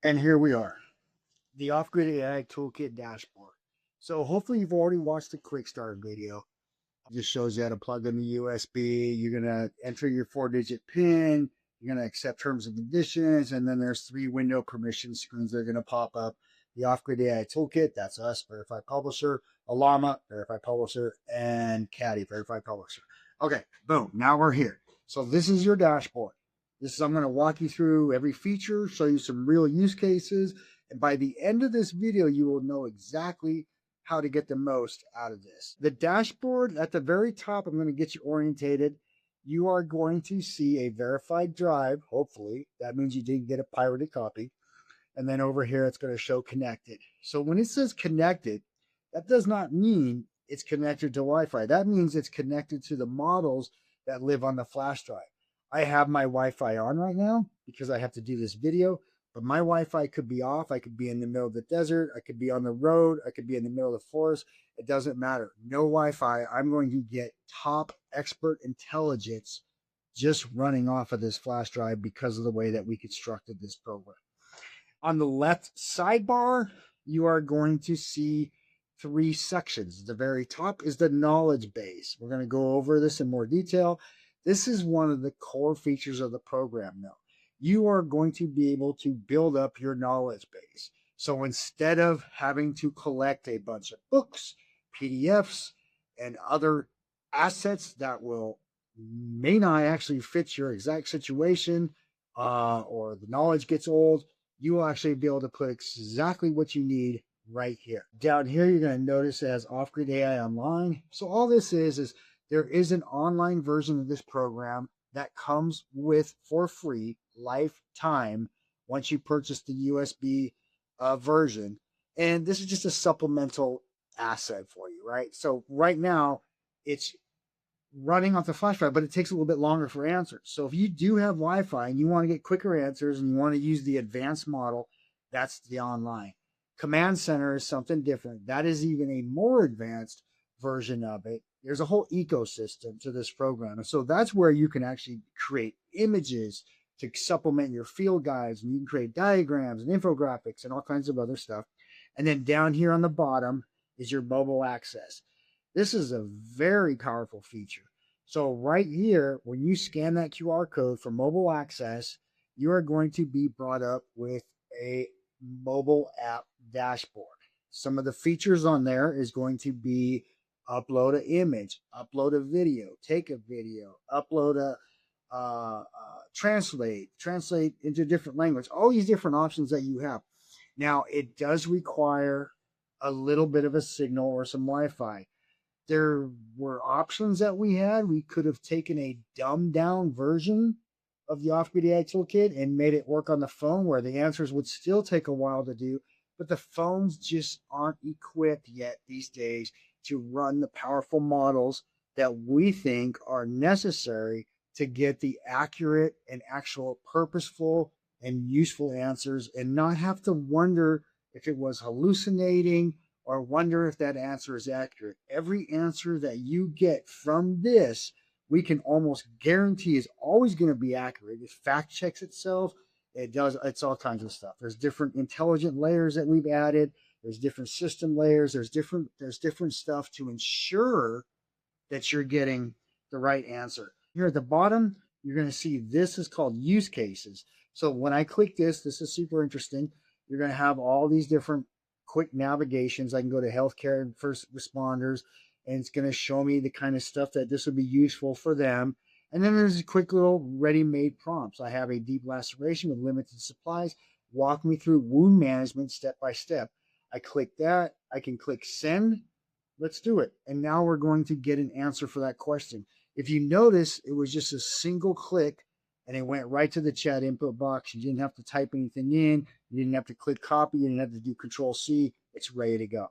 And here we are, the OffGrid AI Toolkit Dashboard. So hopefully you've already watched the quick start video. It just shows you how to plug in the USB. You're gonna enter your 4-digit PIN. You're gonna accept terms and conditions, and then there's 3 window permission screens that are gonna pop up. The OffGrid AI Toolkit, that's us, Verified Publisher, Alarma, Verified Publisher, and Caddy, Verified Publisher. Okay, boom, now we're here. So this is your dashboard. I'm going to walk you through every feature, show you some real use cases, and by the end of this video, you will know exactly how to get the most out of this. The dashboard at the very top, I'm going to get you orientated. You are going to see a verified drive, hopefully. That means you didn't get a pirated copy. And then over here, it's going to show connected. So when it says connected, that does not mean it's connected to Wi-Fi. That means it's connected to the models that live on the flash drive. I have my Wi-Fi on right now because I have to do this video, but my Wi-Fi could be off. I could be in the middle of the desert. I could be on the road. I could be in the middle of the forest. It doesn't matter. No Wi-Fi. I'm going to get top expert intelligence just running off of this flash drive because of the way that we constructed this program. On the left sidebar, you are going to see 3 sections. The very top is the knowledge base. We're going to go over this in more detail. This is one of the core features of the program now. You are going to be able to build up your knowledge base. So instead of having to collect a bunch of books, PDFs, and other assets that may not actually fit your exact situation, or the knowledge gets old, you will actually be able to put exactly what you need right here. Down here, you're going to notice it has OffGrid AI Online. So all this is there is an online version of this program that comes with for free lifetime once you purchase the USB version. And this is just a supplemental asset for you, right? So right now, it's running off the flash drive, but it takes a little bit longer for answers. So if you do have Wi-Fi and you want to get quicker answers and you want to use the advanced model, that's the online. Command Center is something different. That is even a more advanced version of it. There's a whole ecosystem to this program. And so that's where you can actually create images to supplement your field guides, and you can create diagrams and infographics and all kinds of other stuff. And then down here on the bottom is your mobile access. This is a very powerful feature. So right here, when you scan that QR code for mobile access, you are going to be brought up with a mobile app dashboard. Some of the features on there is going to be upload an image, upload a video, take a video, upload translate into different language, all these different options that you have. Now, it does require a little bit of a signal or some Wi-Fi. There were options that we had. We could have taken a dumbed down version of the OffGridAI Toolkit and made it work on the phone, where the answers would still take a while to do, but the phones just aren't equipped yet these days to run the powerful models that we think are necessary to get the accurate and actual purposeful and useful answers, and not have to wonder if it was hallucinating or wonder if that answer is accurate. Every answer that you get from this, we can almost guarantee is always going to be accurate. It fact checks itself. It's all kinds of stuff. There's different intelligent layers that we've added. There's different system layers. There's different stuff to ensure that you're getting the right answer. Here at the bottom, you're going to see this is called use cases. So when I click this is super interesting. You're going to have all these different quick navigations. I can go to healthcare and first responders, and it's going to show me the kind of stuff that this would be useful for them. And then there's a quick little ready-made prompts. I have a deep laceration with limited supplies. Walk me through wound management step by step. I click that. I can click send. Let's do it. And now we're going to get an answer for that question. If you notice, it was just a single click and it went right to the chat input box. You didn't have to type anything in. You didn't have to click copy. You didn't have to do Control C. It's ready to go.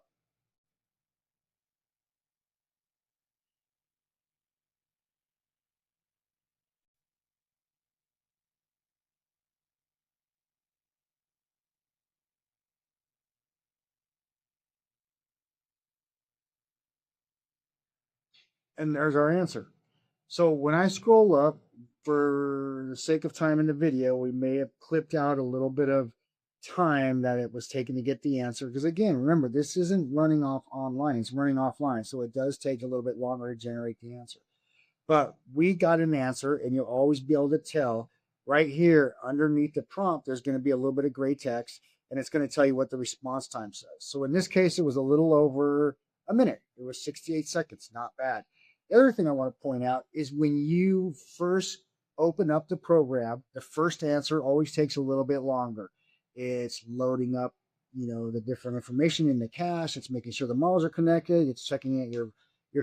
And there's our answer. So when I scroll up, for the sake of time in the video, we may have clipped out a little bit of time that it was taken to get the answer. Because again, remember, this isn't running off online, it's running offline. So it does take a little bit longer to generate the answer. But we got an answer, and you'll always be able to tell right here underneath the prompt, there's going to be a little bit of gray text, and it's going to tell you what the response time says. So in this case, it was a little over a minute. It was 68 seconds, not bad. The other thing I want to point out is when you first open up the program, the first answer always takes a little bit longer. It's loading up, the different information in the cache. It's making sure the models are connected. It's checking at your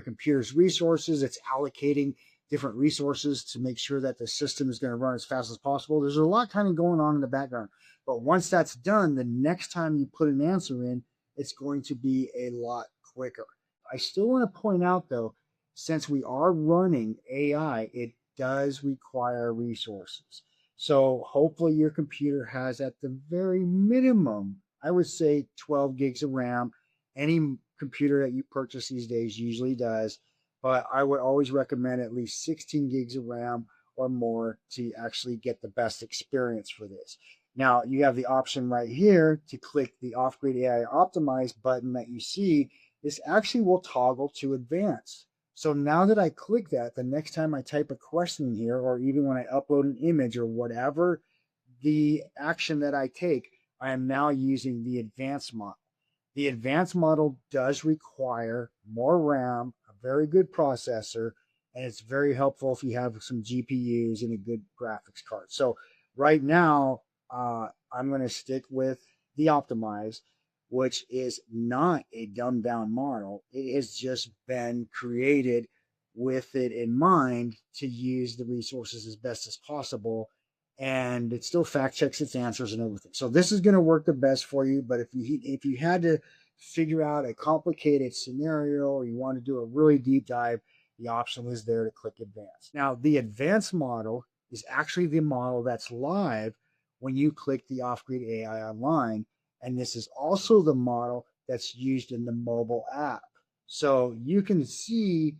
computer's resources. It's allocating different resources to make sure that the system is going to run as fast as possible. There's a lot kind of going on in the background. But once that's done, the next time you put an answer in, it's going to be a lot quicker. I still want to point out, though, since we are running AI, it does require resources. So hopefully your computer has, at the very minimum, I would say 12 gigs of RAM. Any computer that you purchase these days usually does, but I would always recommend at least 16 gigs of RAM or more to actually get the best experience for this. Now, you have the option right here to click the OffGrid AI Optimize button that you see. This actually will toggle to advanced. So now that I click that, the next time I type a question here, or even when I upload an image or whatever the action that I take, I am now using the advanced model. The advanced model does require more RAM, a very good processor, and it's very helpful if you have some GPUs and a good graphics card. So right now, I'm going to stick with the optimized, which is not a dumbed down model. It has just been created with it in mind to use the resources as best as possible. And it still fact checks its answers and everything. So this is going to work the best for you. But if you had to figure out a complicated scenario or you want to do a really deep dive, the option is there to click advanced. Now, the advanced model is actually the model that's live when you click the OffGrid AI Online. And this is also the model that's used in the mobile app. So you can see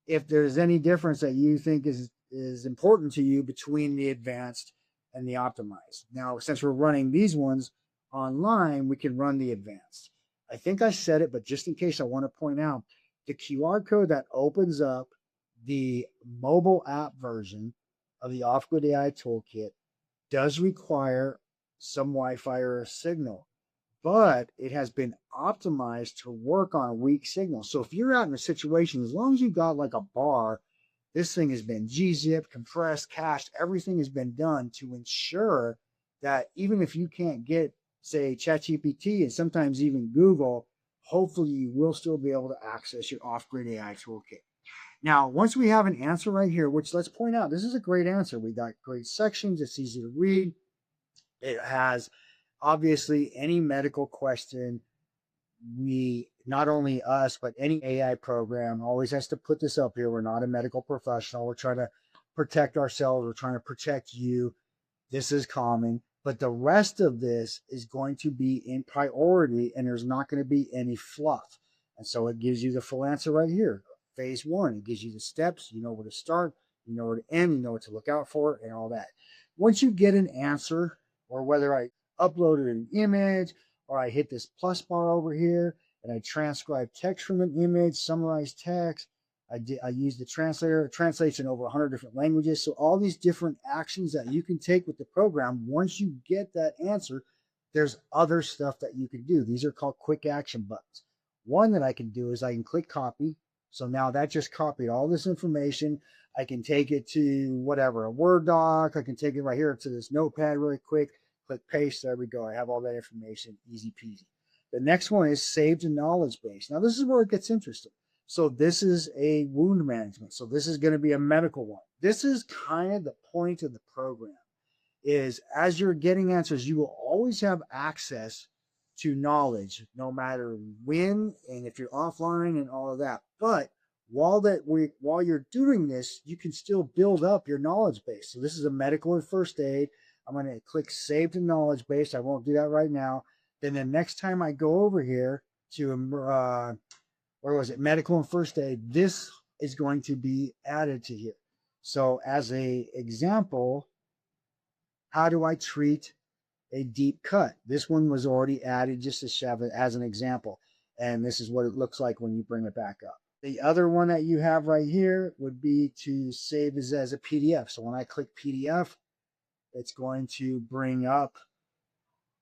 if there's any difference that you think is important to you between the advanced and the optimized. Now, since we're running these ones online, we can run the advanced. I think I said it, but just in case, I want to point out the QR code that opens up the mobile app version of the OffGrid AI Toolkit does require some Wi-Fi or a signal, but it has been optimized to work on weak signal. So if you're out in a situation, as long as you've got like a bar, this thing has been gzipped, compressed, cached, everything has been done to ensure that even if you can't get, say, ChatGPT and sometimes even Google, hopefully you will still be able to access your OffGrid AI Toolkit. Now, once we have an answer right here, which let's point out, this is a great answer. We got great sections. It's easy to read. It has obviously any medical question. We, not only us, but any AI program always has to put this up here. We're not a medical professional. We're trying to protect ourselves. We're trying to protect you. This is common. But the rest of this is going to be in priority, and there's not going to be any fluff. And so it gives you the full answer right here. Phase one, it gives you the steps. You know where to start, you know where to end, you know what to look out for, and all that. Once you get an answer, or whether I uploaded an image, or I hit this plus bar over here, and I transcribe text from an image, summarize text, I use the translator. It translates in over 100 different languages. So all these different actions that you can take with the program, once you get that answer, there's other stuff that you can do. These are called quick action buttons. One that I can do is I can click copy. So now that just copied all this information. I can take it to whatever, a Word doc. I can take it right here to this notepad really quick. Click paste. There we go. I have all that information. Easy peasy. The next one is save to knowledge base. Now this is where it gets interesting. So this is a wound management. So this is going to be a medical one. This is kind of the point of the program, is as you're getting answers, you will always have access to knowledge, no matter when and if you're offline and all of that. But while you're doing this, you can still build up your knowledge base. So this is a medical and first aid. I'm going to click save to knowledge base. I won't do that right now. Then the next time I go over here to where was it? Medical and first aid. This is going to be added to here. So as a example, how do I treat a deep cut. This one was already added just to shove it as an example. And this is what it looks like when you bring it back up. The other one that you have right here would be to save as a PDF. So when I click PDF, it's going to bring up,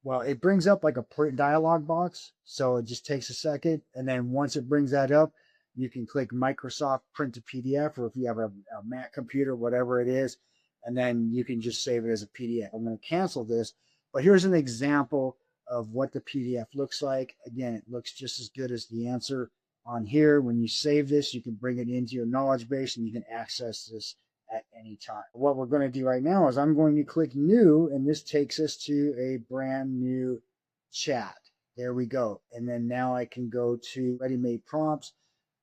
well, it brings up like a print dialog box. So it just takes a second. And then once it brings that up, you can click Microsoft Print to PDF, or if you have a Mac computer, whatever it is, and then you can just save it as a PDF. I'm going to cancel this, but here's an example of what the PDF looks like. Again, it looks just as good as the answer on here. When you save this, you can bring it into your knowledge base and you can access this at any time. What we're going to do right now is I'm going to click new, and this takes us to a brand new chat. There we go. And then now I can go to ready-made prompts.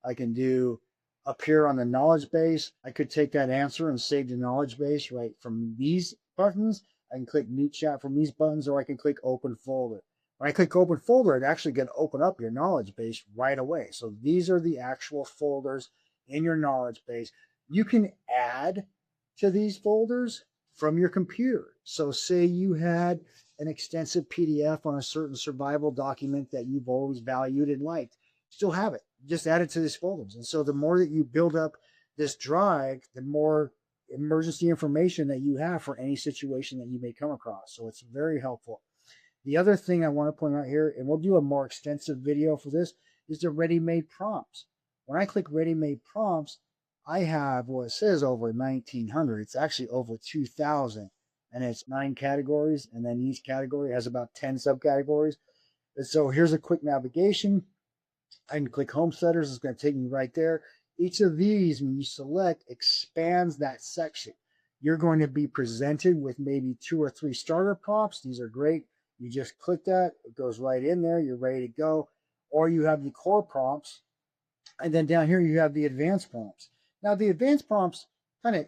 I can do up here on the knowledge base. I could take that answer and save the knowledge base right from these buttons. I can click new chat from these buttons, or I can click open folder. When I click open folder, it actually going to open up your knowledge base right away. So these are the actual folders in your knowledge base. You can add to these folders from your computer. So say you had an extensive PDF on a certain survival document that you've always valued and liked. Still have it. Just add it to these folders. And so the more that you build up this drive, the more emergency information that you have for any situation that you may come across. So it's very helpful. The other thing I want to point out here, and we'll do a more extensive video for this, is the ready-made prompts. When I click ready-made prompts, I have what it says over 1,900. It's actually over 2,000, and it's 9 categories, and then each category has about 10 subcategories. And so here's a quick navigation. I can click home setters. It's going to take me right there. Each of these, when you select, expands that section. You're going to be presented with maybe 2 or 3 starter prompts. These are great. You just click that. It goes right in there. You're ready to go. Or you have the core prompts. And then down here, you have the advanced prompts. Now, the advanced prompts kind of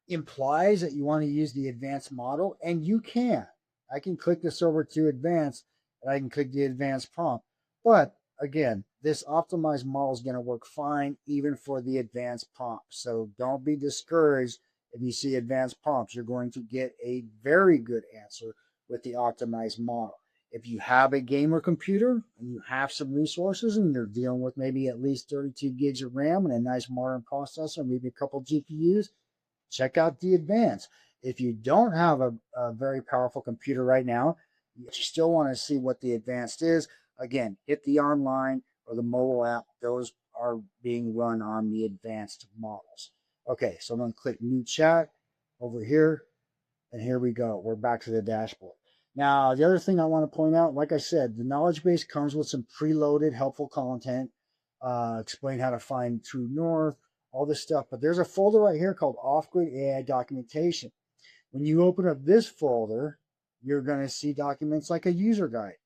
implies that you want to use the advanced model, and you can. I can click this over to advanced, and I can click the advanced prompt. But again, this optimized model is going to work fine even for the advanced prompts. So don't be discouraged if you see advanced prompts. You're going to get a very good answer with the optimized model. If you have a gamer computer and you have some resources and you're dealing with maybe at least 32 gigs of RAM and a nice modern processor, maybe a couple GPUs, check out the advanced. If you don't have a very powerful computer right now, but you still want to see what the advanced is, again, hit the online or the mobile app. Those are being run on the advanced models. Okay, so I'm going to click new chat over here, and here we go. We're back to the dashboard. Now, the other thing I want to point out, like I said, the knowledge base comes with some preloaded helpful content, explain how to find true north, all this stuff. But there's a folder right here called OffGrid AI Documentation. When you open up this folder, you're going to see documents like a user guide.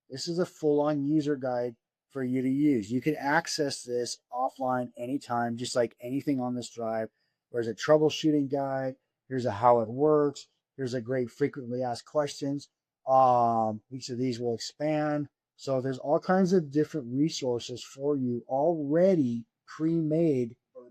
This is a full-on user guide for you to use. You can access this offline anytime, just like anything on this drive. There's a troubleshooting guide. Here's a how it works. Here's a great frequently asked questions. Each of these will expand. So there's all kinds of different resources for you already pre-made or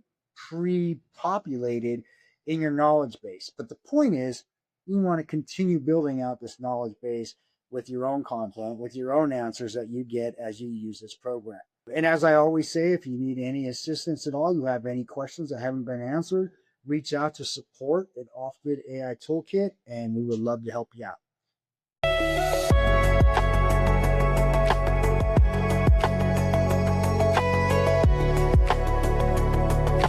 pre-populated in your knowledge base. But the point is, you want to continue building out this knowledge base with your own content, with your own answers that you get as you use this program. And as I always say, if you need any assistance at all, you have any questions that haven't been answered, reach out to support at OffGrid AI Toolkit, and we would love to help you out.